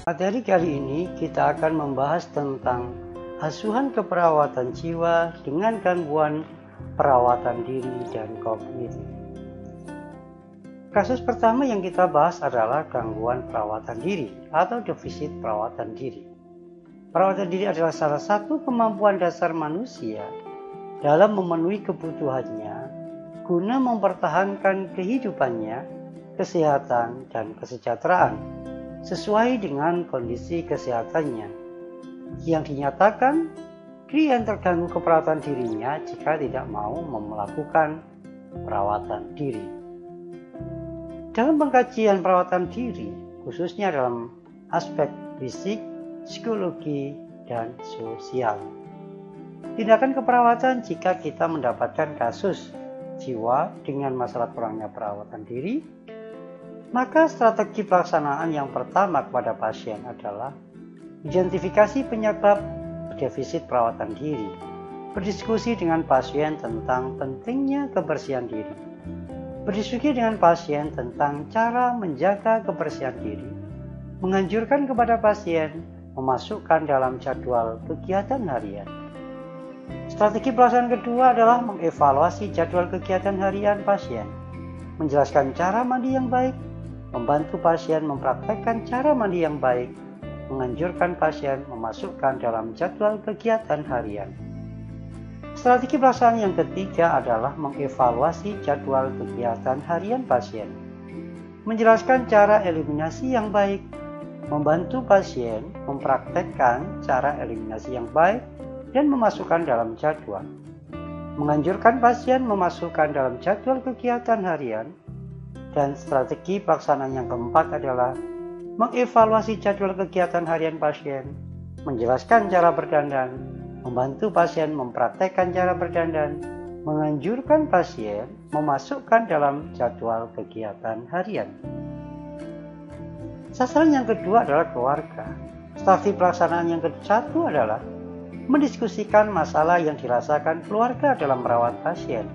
Materi kali ini kita akan membahas tentang asuhan keperawatan jiwa dengan gangguan perawatan diri dan kognitif. Kasus pertama yang kita bahas adalah gangguan perawatan diri atau defisit perawatan diri. Perawatan diri adalah salah satu kemampuan dasar manusia dalam memenuhi kebutuhannya guna mempertahankan kehidupannya, kesehatan, dan kesejahteraan sesuai dengan kondisi kesehatannya yang dinyatakan dia terganggu keperawatan dirinya jika tidak mau melakukan perawatan diri. Dalam pengkajian perawatan diri, khususnya dalam aspek fisik, psikologi, dan sosial, tindakan keperawatan jika kita mendapatkan kasus jiwa dengan masalah kurangnya perawatan diri, maka strategi pelaksanaan yang pertama kepada pasien adalah identifikasi penyebab defisit perawatan diri, berdiskusi dengan pasien tentang pentingnya kebersihan diri, berdiskusi dengan pasien tentang cara menjaga kebersihan diri, menganjurkan kepada pasien memasukkan dalam jadwal kegiatan harian. Strategi pelaksanaan kedua adalah mengevaluasi jadwal kegiatan harian pasien, menjelaskan cara mandi yang baik, membantu pasien mempraktekkan cara mandi yang baik, menganjurkan pasien memasukkan dalam jadwal kegiatan harian. Strategi pelaksanaan yang ketiga adalah mengevaluasi jadwal kegiatan harian pasien, menjelaskan cara eliminasi yang baik, membantu pasien mempraktekkan cara eliminasi yang baik dan memasukkan dalam jadwal, menganjurkan pasien memasukkan dalam jadwal kegiatan harian. Dan strategi pelaksanaan yang keempat adalah mengevaluasi jadwal kegiatan harian pasien, menjelaskan cara berdandan, membantu pasien mempraktekkan cara berdandan, menganjurkan pasien memasukkan dalam jadwal kegiatan harian. Sasaran yang kedua adalah keluarga. Strategi pelaksanaan yang ke-1 adalah mendiskusikan masalah yang dirasakan keluarga dalam merawat pasien,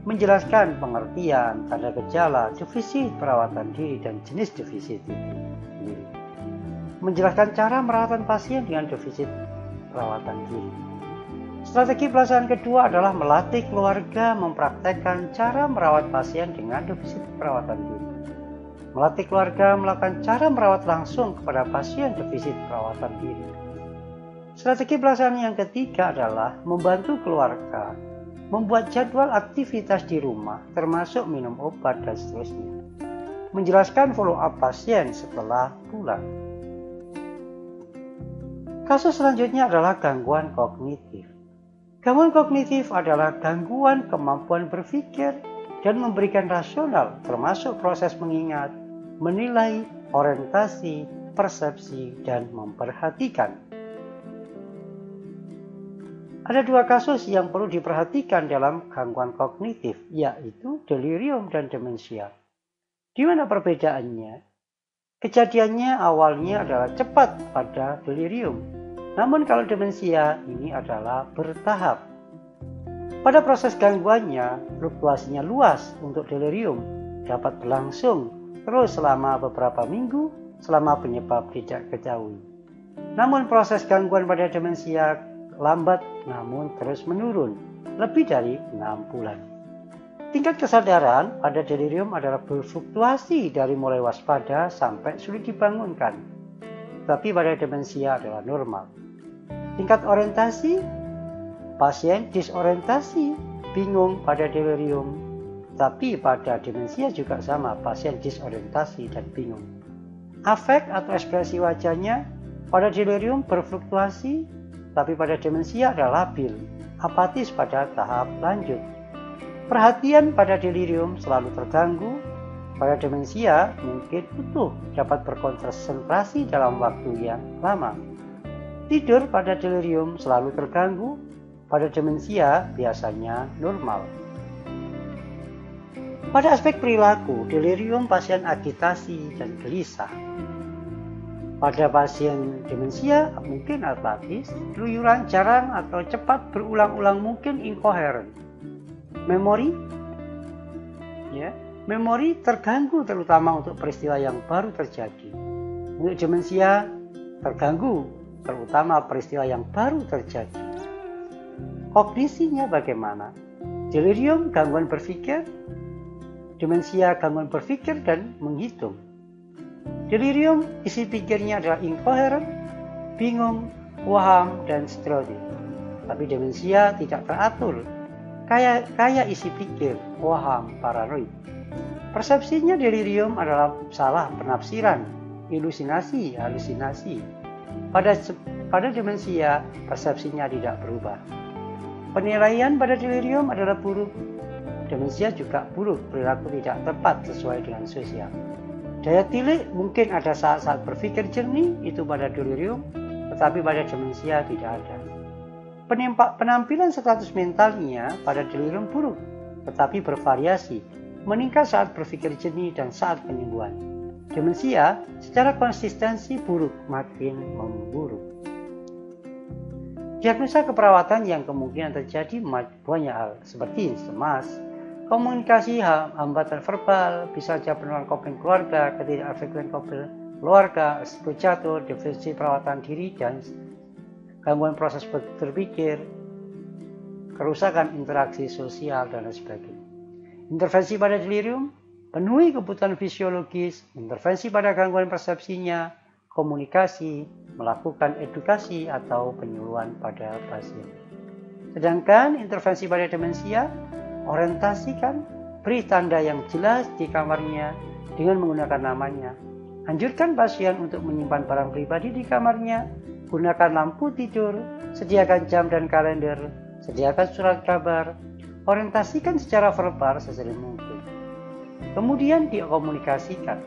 menjelaskan pengertian, tanda gejala, defisit perawatan diri, dan jenis defisit diri, menjelaskan cara merawat pasien dengan defisit perawatan diri. Strategi pelaksanaan kedua adalah melatih keluarga mempraktekkan cara merawat pasien dengan defisit perawatan diri, melatih keluarga melakukan cara merawat langsung kepada pasien defisit perawatan diri. Strategi pelaksanaan yang ketiga adalah membantu keluarga membuat jadwal aktivitas di rumah termasuk minum obat dan seterusnya, menjelaskan follow up pasien setelah pulang. Kasus selanjutnya adalah gangguan kognitif. Gangguan kognitif adalah gangguan kemampuan berpikir dan memberikan rasional termasuk proses mengingat, menilai, orientasi, persepsi, dan memperhatikan. Ada dua kasus yang perlu diperhatikan dalam gangguan kognitif, yaitu delirium dan demensia. Di mana perbedaannya? Kejadiannya awalnya adalah cepat pada delirium, namun kalau demensia ini adalah bertahap. Pada proses gangguannya, fluktuasinya luas untuk delirium, dapat berlangsung terus selama beberapa minggu selama penyebab tidak ketahui. Namun proses gangguan pada demensia lambat namun terus menurun, lebih dari 6 bulan. Tingkat kesadaran pada delirium adalah berfluktuasi dari mulai waspada sampai sulit dibangunkan, tapi pada demensia adalah normal. Tingkat orientasi, pasien disorientasi, bingung pada delirium, tapi pada demensia juga sama, pasien disorientasi dan bingung. Afek atau ekspresi wajahnya pada delirium berfluktuasi, tapi pada demensia adalah labil, apatis pada tahap lanjut. Perhatian pada delirium selalu terganggu, pada demensia mungkin utuh dapat berkonsentrasi dalam waktu yang lama. Tidur pada delirium selalu terganggu, pada demensia biasanya normal. Pada aspek perilaku, delirium pasien agitasi dan gelisah. Pada pasien demensia mungkin apatis, keluyuran jarang atau cepat berulang-ulang, mungkin inkoheren. Memori terganggu terutama untuk peristiwa yang baru terjadi. Untuk demensia terganggu, terutama peristiwa yang baru terjadi. Kognisinya bagaimana? Delirium gangguan berpikir, demensia gangguan berpikir dan menghitung. Delirium isi pikirnya adalah incoherent, bingung, waham, dan stereotip. Tapi demensia tidak teratur, kayak isi pikir, waham, paranoid. Persepsinya delirium adalah salah penafsiran, ilusinasi, halusinasi. Pada demensia, persepsinya tidak berubah. Penilaian pada delirium adalah buruk. Demensia juga buruk, perilaku tidak tepat sesuai dengan sosial. Daya tilik mungkin ada saat-saat berpikir jernih, itu pada delirium, tetapi pada demensia tidak ada. Penampilan status mentalnya pada delirium buruk, tetapi bervariasi, meningkat saat berpikir jernih dan saat penyembuhan. Demensia secara konsistensi buruk makin memburuk. Diagnosa keperawatan yang kemungkinan terjadi banyak hal, seperti cemas, komunikasi, hambatan verbal, bisa saja penularan kopling keluarga, ketidakefektifan kopling keluarga, risiko jatuh, definisi perawatan diri, dan gangguan proses berpikir, kerusakan interaksi sosial, dan lain sebagainya. Intervensi pada delirium, penuhi kebutuhan fisiologis, intervensi pada gangguan persepsinya, komunikasi, melakukan edukasi atau penyuluhan pada pasien. Sedangkan intervensi pada demensia, orientasikan, beri tanda yang jelas di kamarnya dengan menggunakan namanya. Anjurkan pasien untuk menyimpan barang pribadi di kamarnya, gunakan lampu tidur, sediakan jam dan kalender, sediakan surat kabar, orientasikan secara verbal sesering mungkin. Kemudian dikomunikasikan.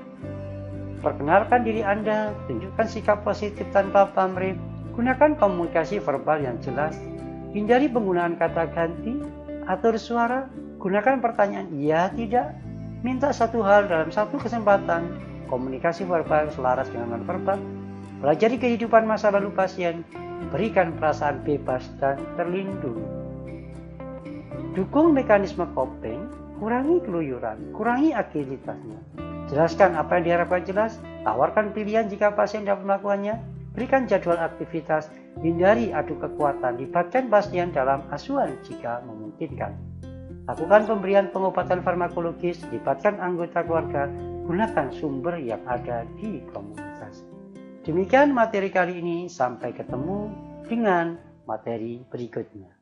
Perkenalkan diri Anda, tunjukkan sikap positif tanpa pamrih, gunakan komunikasi verbal yang jelas, hindari penggunaan kata ganti, atur suara, gunakan pertanyaan iya tidak, minta satu hal dalam satu kesempatan, komunikasi verbal selaras dengan non-verbal, pelajari kehidupan masa lalu pasien, berikan perasaan bebas dan terlindungi. Dukung mekanisme coping, kurangi keluyuran, kurangi aktivitasnya. Jelaskan apa yang diharapkan jelas, tawarkan pilihan jika pasien dapat melakukannya, berikan jadwal aktivitas, hindari adu kekuatan, libatkan pasien dalam asuhan jika memungkinkan. Lakukan pemberian pengobatan farmakologis, libatkan anggota keluarga, gunakan sumber yang ada di komunitas. Demikian materi kali ini, sampai ketemu dengan materi berikutnya.